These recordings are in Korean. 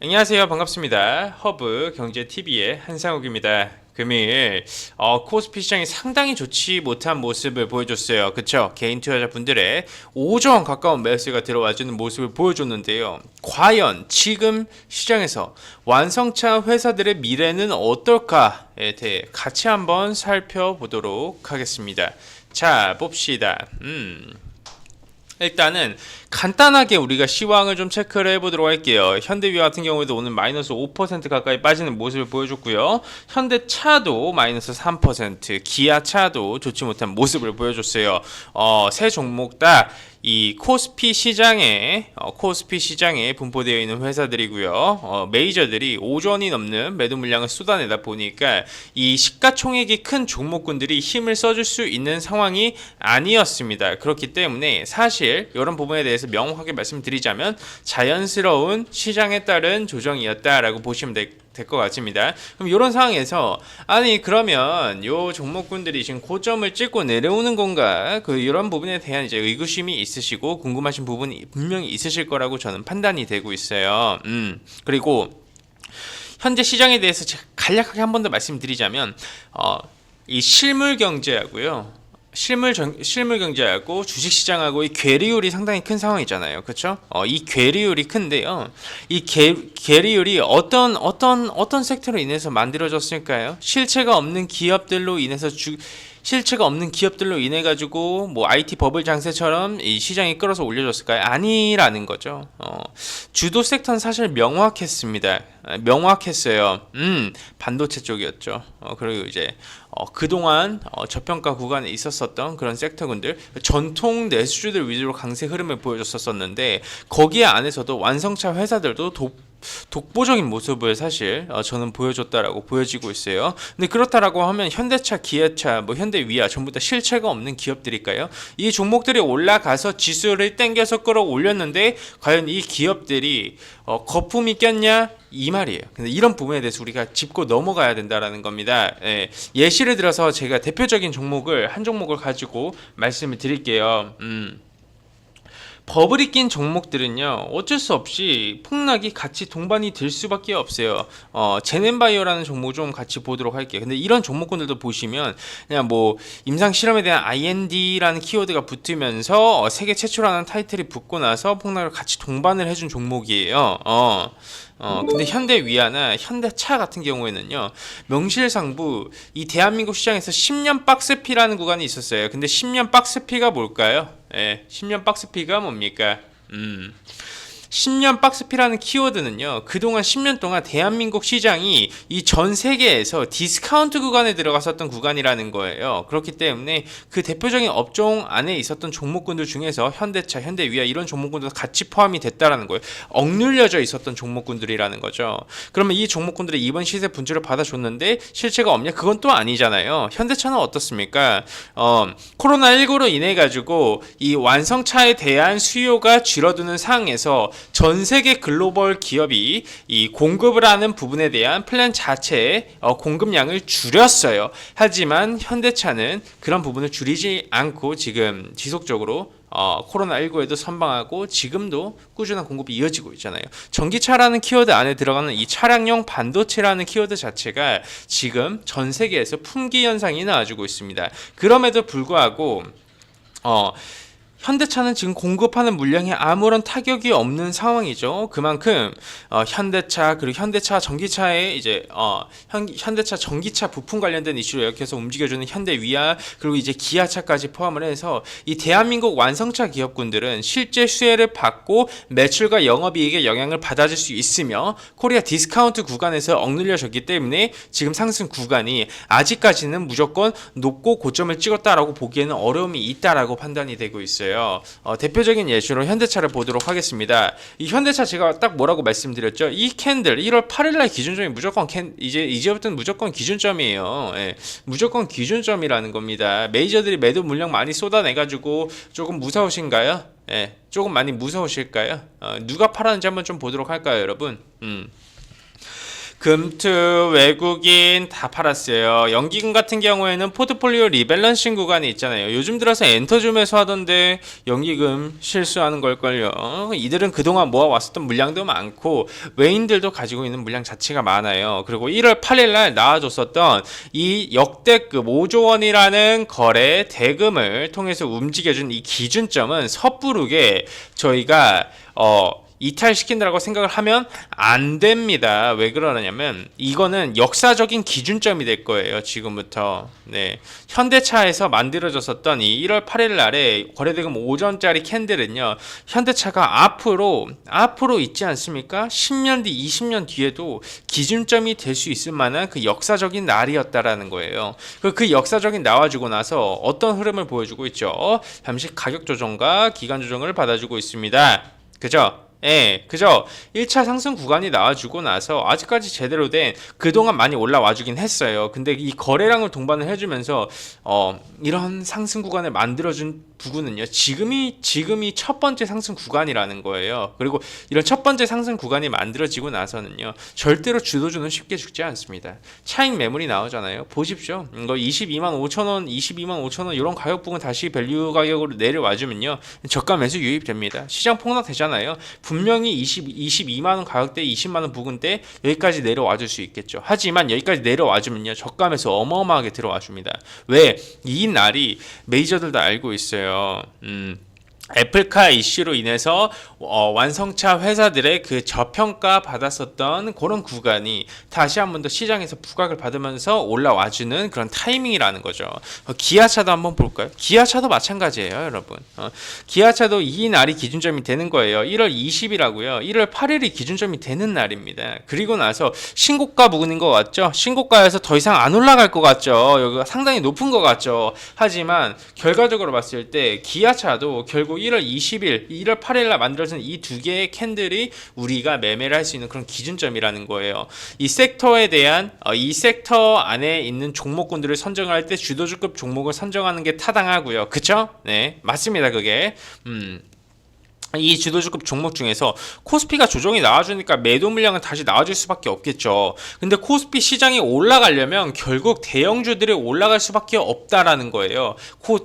안녕하세요. 반갑습니다. 허브 경제TV의 한상욱입니다. 금일 코스피 시장이 상당히 좋지 못한 모습을 보여줬어요. 그쵸? 개인 투자자분들의 5조 원 가까운 매수가 들어와주는 모습을 보여줬는데요. 과연 지금 시장에서 완성차 회사들의 미래는 어떨까에 대해 같이 한번 살펴보도록 하겠습니다. 자, 봅시다. 일단은 간단하게 우리가 시황을 좀 체크를 해보도록 할게요. 현대위아 같은 경우에도 오늘 마이너스 5% 가까이 빠지는 모습을 보여줬고요. 현대차도 마이너스 3%, 기아차도 좋지 못한 모습을 보여줬어요. 세 종목 다 이 코스피 시장에 분포되어 있는 회사들이고요. 메이저들이 5조 원이 넘는 매도 물량을 쏟아내다 보니까 이 시가총액이 큰 종목군들이 힘을 써줄 수 있는 상황이 아니었습니다. 그렇기 때문에 사실 이런 부분에 대해서 명확하게 말씀드리자면 자연스러운 시장에 따른 조정이었다라고 보시면 될 것 같습니다. 그럼 이런 상황에서 그러면 요 종목군들이 지금 고점을 찍고 내려오는 건가? 이런 부분에 대한 이제 의구심이 있으시고 궁금하신 부분이 분명히 있으실 거라고 저는 판단이 되고 있어요. 그리고 현재 시장에 대해서 제가 간략하게 한 번 더 말씀드리자면 이 실물 경제하고요. 실물 경제하고 주식 시장하고 이 괴리율이 상당히 큰 상황이잖아요. 그렇죠? 이 괴리율이 큰데요. 이 괴리율이 어떤 섹터로 인해서 만들어졌을까요? 실체가 없는 기업들로 인해 가지고 뭐 IT 버블 장세처럼 이 시장이 끌어서 올려줬을까요? 아니라는 거죠. 주도 섹터는 사실 명확했습니다. 명확했어요. 반도체 쪽이었죠. 그리고 이제 그동안 저평가 구간에 있었었던 그런 섹터군들, 전통 내수주들 위주로 강세 흐름을 보여줬었는데 거기에 안에서도 완성차 회사들도 독보적인 모습을 사실 저는 보여줬다라고 보여지고 있어요. 근데 그렇다라고 하면 현대차, 기아차, 현대위아 전부 다 실체가 없는 기업들일까요? 이 종목들이 올라가서 지수를 땡겨서 끌어올렸는데 과연 이 기업들이 거품이 꼈냐? 이 말이에요. 근데 이런 부분에 대해서 우리가 짚고 넘어가야 된다라는 겁니다. 예시를 들어서 제가 대표적인 한 종목을 가지고 말씀을 드릴게요. 버블이 낀 종목들은요, 어쩔 수 없이 폭락이 같이 동반이 될 수밖에 없어요. 제넨바이오라는 종목 좀 같이 보도록 할게요. 근데 이런 종목군들도 보시면 그냥 임상 실험에 대한 IND라는 키워드가 붙으면서 세계 최초라는 타이틀이 붙고 나서 폭락을 같이 동반을 해준 종목이에요. 근데 현대위아나 현대차 같은 경우에는요, 명실상부 이 대한민국 시장에서 10년 박스피라는 구간이 있었어요. 근데 10년 박스피가 뭘까요? 10년 박스피가 뭡니까? 10년 박스피라는 키워드는요, 그동안 10년 동안 대한민국 시장이 이 전 세계에서 디스카운트 구간에 들어갔었던 구간이라는 거예요. 그렇기 때문에 그 대표적인 업종 안에 있었던 종목군들 중에서 현대차, 현대위아 이런 종목군들도 같이 포함이 됐다라는 거예요. 억눌려져 있었던 종목군들이라는 거죠. 그러면 이 종목군들이 이번 시세 분출을 받아줬는데 실체가 없냐? 그건 또 아니잖아요. 현대차는 어떻습니까? 코로나19로 인해 가지고 이 완성차에 대한 수요가 줄어드는 상황에서 전 세계 글로벌 기업이 이 공급을 하는 부분에 대한 플랜 자체의 공급량을 줄였어요. 하지만 현대차는 그런 부분을 줄이지 않고 지금 지속적으로 코로나19에도 선방하고 지금도 꾸준한 공급이 이어지고 있잖아요. 전기차라는 키워드 안에 들어가는 이 차량용 반도체라는 키워드 자체가 지금 전 세계에서 품귀 현상이 나와주고 있습니다. 그럼에도 불구하고 현대차는 지금 공급하는 물량에 아무런 타격이 없는 상황이죠. 그만큼 현대차 그리고 현대차 전기차의 이제 현대차 전기차 부품 관련된 이슈로 이렇게 해서 움직여주는 현대위아 그리고 이제 기아차까지 포함을 해서 이 대한민국 완성차 기업군들은 실제 수혜를 받고 매출과 영업이익에 영향을 받아줄 수 있으며 코리아 디스카운트 구간에서 억눌려졌기 때문에 지금 상승 구간이 아직까지는 무조건 높고 고점을 찍었다라고 보기에는 어려움이 있다라고 판단이 되고 있어요. 대표적인 예시로 현대차를 보도록 하겠습니다. 이 현대차 제가 딱 뭐라고 말씀드렸죠? 이 캔들 1월 8일날 기준점이 무조건 이제부터는 무조건 기준점이에요. 무조건 기준점이라는 겁니다. 메이저들이 매도 물량 많이 쏟아내가지고 조금 무서우신가요? 예, 조금 많이 무서우실까요? 누가 팔았는지 한번 좀 보도록 할까요, 여러분? 금투 외국인 다 팔았어요. 연기금 같은 경우에는 포트폴리오 리밸런싱 구간이 있잖아요. 요즘 들어서 엔터줌에서 하던데 연기금 실수하는 걸걸요. 이들은 그동안 모아왔었던 물량도 많고 외인들도 가지고 있는 물량 자체가 많아요. 그리고 1월 8일날 나와줬었던 이 역대급 5조 원이라는 거래 대금을 통해서 움직여준 이 기준점은 섣부르게 저희가 이탈시킨다라고 생각을 하면 안 됩니다. 왜 그러냐면 이거는 역사적인 기준점이 될 거예요. 지금부터. 네. 현대차에서 만들어졌었던 이 1월 8일 날에 거래대금 5전짜리 캔들은요. 현대차가 앞으로 있지 않습니까? 10년 뒤, 20년 뒤에도 기준점이 될 수 있을 만한 그 역사적인 날이었다라는 거예요. 그 역사적인 나와주고 나서 어떤 흐름을 보여주고 있죠? 잠시 가격 조정과 기간 조정을 받아주고 있습니다. 그죠? 예, 그죠? 1차 상승 구간이 나와주고 나서 아직까지 제대로 된 그동안 많이 올라와주긴 했어요. 근데 이 거래량을 동반을 해주면서 이런 상승 구간을 만들어준 부분은요. 지금이 첫 번째 상승 구간이라는 거예요. 그리고 이런 첫 번째 상승 구간이 만들어지고 나서는요. 절대로 주도주는 쉽게 죽지 않습니다. 차익 매물이 나오잖아요. 보십시오. 이거 22만 5천 원, 22만 5천 원 이런 가격 부분 다시 밸류 가격으로 내려와주면요. 저가 매수 유입됩니다. 시장 폭락되잖아요. 분명히 22만 원 가격대 20만 원 부근 때 여기까지 내려와 줄 수 있겠죠. 하지만 여기까지 내려와 주면요. 저가 매수 어마어마하게 들어와 줍니다. 왜? 이 날이 메이저들 다 알고 있어요. 애플카 이슈로 인해서 완성차 회사들의 그 저평가 받았었던 그런 구간이 다시 한 번 더 시장에서 부각을 받으면서 올라와주는 그런 타이밍이라는 거죠. 기아차도 한번 볼까요? 기아차도 마찬가지예요, 여러분. 기아차도 이 날이 기준점이 되는 거예요. 1월 20일하고요. 1월 8일이 기준점이 되는 날입니다. 그리고 나서 신고가 부근인 것 같죠? 신고가에서 더 이상 안 올라갈 것 같죠? 여기가 상당히 높은 것 같죠? 하지만 결과적으로 봤을 때 기아차도 결국 1월 20일, 1월 8일날 만들어진 이 두 개의 캔들이 우리가 매매를 할 수 있는 그런 기준점이라는 거예요. 이 섹터에 대한 이 섹터 안에 있는 종목군들을 선정할 때 주도주급 종목을 선정하는 게 타당하고요. 그쵸? 네, 맞습니다. 그게. 이 주도주급 종목 중에서 코스피가 조정이 나와주니까 매도 물량은 다시 나와줄 수밖에 없겠죠. 근데 코스피 시장이 올라가려면 결국 대형주들이 올라갈 수밖에 없다라는 거예요.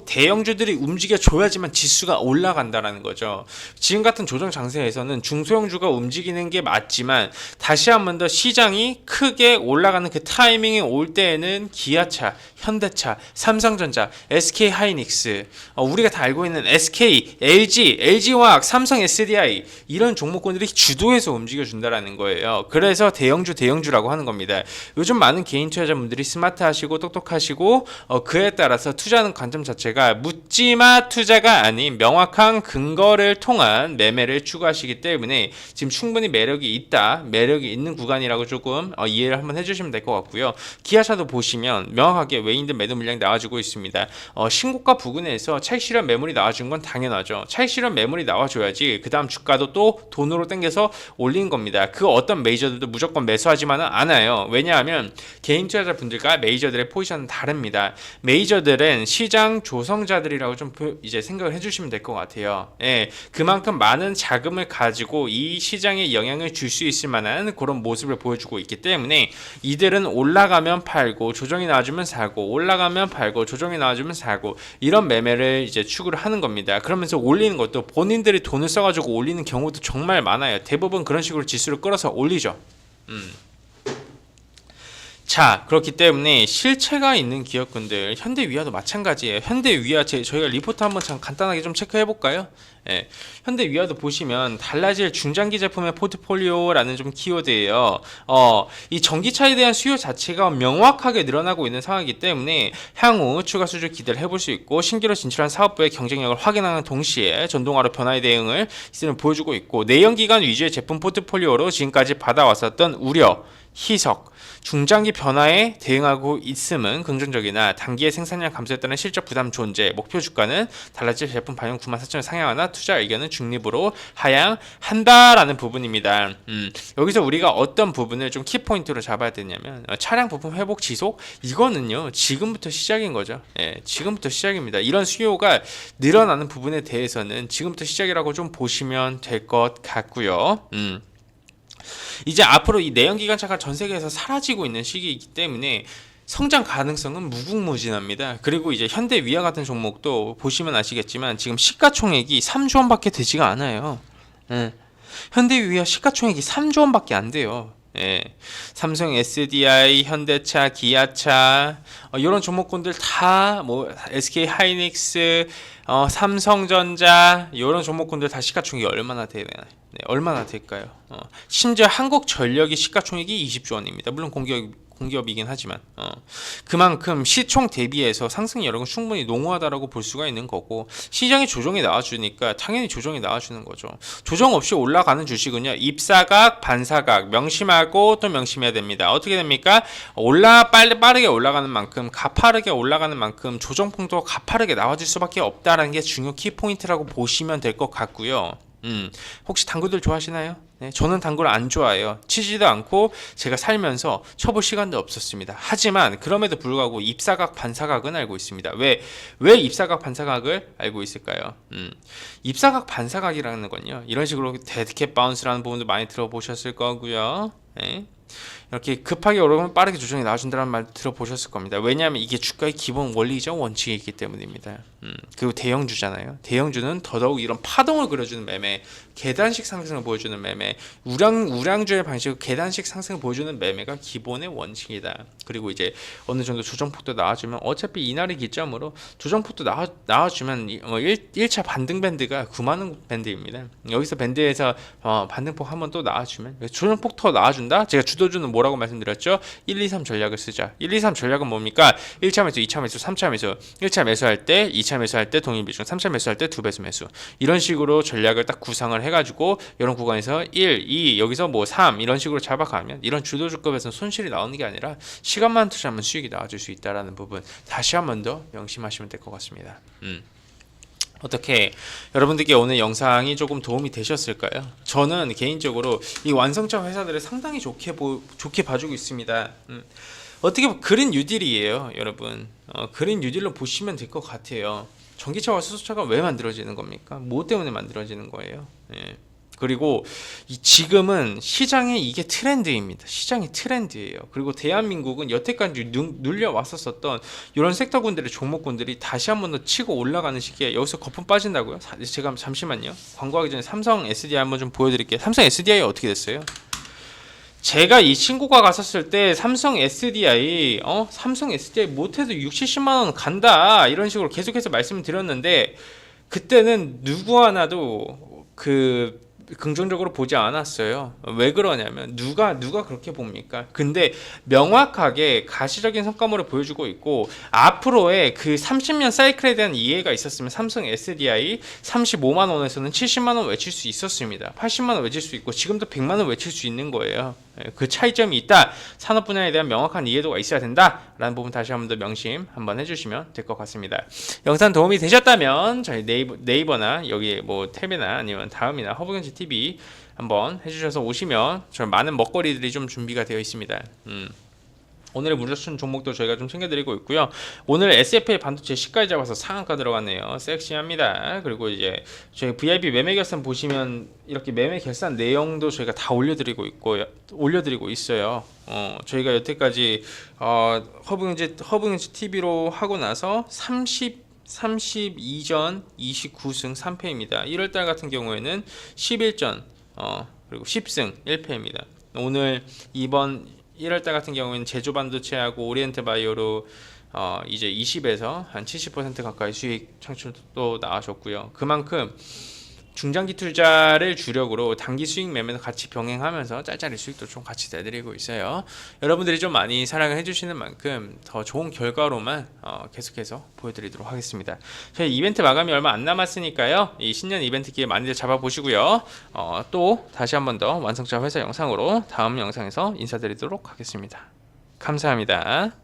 대형주들이 움직여줘야지만 지수가 올라간다라는 거죠. 지금 같은 조정 장세에서는 중소형주가 움직이는 게 맞지만 다시 한 번 더 시장이 크게 올라가는 그 타이밍이 올 때에는 기아차, 현대차, 삼성전자, SK하이닉스, 우리가 다 알고 있는 SK, LG화학, 삼성 SDI 이런 종목군들이 주도해서 움직여준다라는 거예요. 그래서 대형주라고 하는 겁니다. 요즘 많은 개인 투자자분들이 스마트하시고 똑똑하시고 그에 따라서 투자하는 관점 자체가 묻지마 투자가 아닌 명확한 근거를 통한 매매를 추구하시기 때문에 지금 충분히 매력이 있는 구간이라고 조금 이해를 한번 해주시면 될 것 같고요. 기아차도 보시면 명확하게 외인들 매도 물량이 나와주고 있습니다. 신고가 부근에서 차익 실현 매물이 나와준 건 당연하죠. 차익 실현 매물이 나와줘야지 그 다음 주가도 또 돈으로 땡겨서 올린 겁니다. 그 어떤 메이저들도 무조건 매수하지만은 않아요. 왜냐하면 개인 투자자분들과 메이저들의 포지션은 다릅니다. 메이저들은 시장 조성자들이라고 좀 이제 생각을 해주시면 될 것 같아요. 예, 그만큼 많은 자금을 가지고 이 시장에 영향을 줄 수 있을 만한 그런 모습을 보여주고 있기 때문에 이들은 올라가면 팔고 조정이 나와주면 사고 올라가면 팔고 조정이 나와주면 사고 이런 매매를 이제 추구를 하는 겁니다. 그러면서 올리는 것도 본인들이 돈을 써가지고 올리는 경우도 정말 많아요. 대부분 그런 식으로 지수를 끌어서 올리죠. 자, 그렇기 때문에 실체가 있는 기업군들 현대위아도 마찬가지예요. 현대위아 저희가 리포트 한번 참 간단하게 좀 체크해 볼까요? 예, 현대위아도 보시면 달라질 중장기 제품의 포트폴리오라는 좀 키워드예요. 이 전기차에 대한 수요 자체가 명확하게 늘어나고 있는 상황이기 때문에 향후 추가 수주 기대를 해볼 수 있고 신규로 진출한 사업부의 경쟁력을 확인하는 동시에 전동화로 변화에 대응을 보여주고 있고 내연기관 위주의 제품 포트폴리오로 지금까지 받아왔었던 우려, 희석, 중장기 변화에 대응하고 있음은 긍정적이나 단기의 생산량 감소에 따른 실적 부담 존재, 목표 주가는 달라질 제품 반영 94,000을 상향하나 투자 의견은 중립으로 하향한다라는 부분입니다. 여기서 우리가 어떤 부분을 좀 키포인트로 잡아야 되냐면 차량 부품 회복 지속 이거는요 지금부터 시작인 거죠. 예, 지금부터 시작입니다. 이런 수요가 늘어나는 부분에 대해서는 지금부터 시작이라고 좀 보시면 될 것 같고요. 이제 앞으로 이 내연기관차가 전 세계에서 사라지고 있는 시기이기 때문에 성장 가능성은 무궁무진합니다. 그리고 이제 현대 위아 같은 종목도 보시면 아시겠지만 지금 시가총액이 3조 원밖에 되지가 않아요. 예. 현대 위아 시가총액이 3조 원밖에 안 돼요. 예. 삼성 SDI, 현대차, 기아차 이런 종목군들 다 뭐 SK 하이닉스, 삼성전자 이런 종목군들 다 시가총액이 얼마나 되나요? 네, 얼마나 될까요? 심지어 한국전력이 시가총액이 20조 원입니다. 물론 공기업이긴 하지만 그만큼 시총 대비해서 상승 여력은 충분히 농후하다라고 볼 수가 있는 거고 시장이 조정이 나와주니까 당연히 조정이 나와주는 거죠. 조정 없이 올라가는 주식은요 입사각, 반사각 명심하고 또 명심해야 됩니다. 어떻게 됩니까? 빠르게 올라가는 만큼 가파르게 올라가는 만큼 조정폭도 가파르게 나와줄 수밖에 없다라는 게 중요 키포인트라고 보시면 될 것 같고요. 혹시 당구들 좋아하시나요? 네, 저는 당구를 안 좋아해요. 치지도 않고 제가 살면서 쳐볼 시간도 없었습니다. 하지만 그럼에도 불구하고 입사각 반사각은 알고 있습니다. 왜 입사각 반사각을 알고 있을까요? 입사각 반사각이라는 건요 이런 식으로 데드캣 바운스라는 부분도 많이 들어보셨을 거고요. 네. 이렇게 급하게 오르면 빠르게 조정이 나와준다는 말 들어보셨을 겁니다. 왜냐하면 이게 주가의 기본 원리이자 원칙이기 때문입니다. 그리고 대형주잖아요. 대형주는 더더욱 이런 파동을 그려주는 매매, 계단식 상승을 보여주는 매매, 우량주의 방식으로 계단식 상승을 보여주는 매매가 기본의 원칙이다. 그리고 이제 어느 정도 조정폭도 나와주면 어차피 이날의 기점으로 조정폭도 나와주면 1차 반등 밴드가 9만원 밴드입니다. 여기서 밴드에서 반등폭 한번 또 나와주면 조정폭 더 나와준다? 제가 주도주는 뭐라고 말씀드렸죠? 1, 2, 3 전략을 쓰자. 1, 2, 3 전략은 뭡니까? 1차 매수, 2차 매수, 3차 매수. 1차 매수할 때, 2차 매수할 때 동일 비중, 3차 매수할 때 2배수 매수. 이런 식으로 전략을 딱 구상을 해가지고 이런 구간에서 1, 2, 여기서 뭐 3 이런 식으로 잡아가면 이런 주도주급에서는 손실이 나오는 게 아니라 시간만 투자하면 수익이 나와줄 수 있다는 부분 다시 한 번 더 명심하시면 될 것 같습니다. 어떻게 여러분들께 오늘 영상이 조금 도움이 되셨을까요? 저는 개인적으로 이 완성차 회사들을 상당히 좋게 봐주고 있습니다. 어떻게 보면 그린 뉴딜이에요, 여러분. 그린 뉴딜로 보시면 될 것 같아요. 전기차와 수소차가 왜 만들어지는 겁니까? 뭐 때문에 만들어지는 거예요? 예. 그리고 지금은 시장의 이게 트렌드입니다. 시장의 트렌드예요. 그리고 대한민국은 여태까지 눌려왔었던 이런 섹터군들의 종목군들이 다시 한 번 더 치고 올라가는 시기에 여기서 거품 빠진다고요? 제가 잠시만요. 광고하기 전에 삼성 SDI 한번 좀 보여드릴게요. 삼성 SDI 어떻게 됐어요? 제가 이 친구가 갔었을 때 삼성 SDI 못해도 6, 70만 원 간다 이런 식으로 계속해서 말씀을 드렸는데 그때는 누구 하나도 긍정적으로 보지 않았어요. 왜 그러냐면 누가 그렇게 봅니까? 근데 명확하게 가시적인 성과물을 보여주고 있고 앞으로의 그 30년 사이클에 대한 이해가 있었으면 삼성 SDI 35만 원에서는 70만 원 외칠 수 있었습니다. 80만 원 외칠 수 있고 지금도 100만 원 외칠 수 있는 거예요. 그 차이점이 있다. 산업 분야에 대한 명확한 이해도가 있어야 된다. 라는 부분 다시 한번 더 명심 한번 해주시면 될 것 같습니다. 영상 도움이 되셨다면 저희 네이버나 여기 뭐 탭이나 아니면 다음이나 허브경제 TV 한번 해주셔서 오시면 저 많은 먹거리들이 좀 준비가 되어 있습니다. 오늘의 무료춘 종목도 저희가 좀 챙겨드리고 있고요. 오늘 SFA 반도체 시가에 잡아서 상한가 들어갔네요. 섹시합니다. 그리고 이제 저희 VIP 매매 결산 보시면 이렇게 매매 결산 내용도 저희가 다 올려드리고 있어요. 저희가 여태까지 허브경제 TV로 하고 나서 32전 29승 3패입니다. 1월달 같은 경우에는 11전 그리고 10승 1패입니다. 오늘 이번 1월달 같은 경우에는 제조반도체하고 오리엔트 바이오로 이제 20에서 한 70% 가까이 수익 창출도 나와줬고요. 그만큼 중장기 투자를 주력으로 단기 수익 매매도 같이 병행하면서 짤짤이 수익도 좀 같이 내드리고 있어요. 여러분들이 좀 많이 사랑을 해주시는 만큼 더 좋은 결과로만 계속해서 보여드리도록 하겠습니다. 저희 이벤트 마감이 얼마 안 남았으니까요. 이 신년 이벤트 기회 많이들 잡아보시고요. 또 다시 한 번 더 완성차 회사 영상으로 다음 영상에서 인사드리도록 하겠습니다. 감사합니다.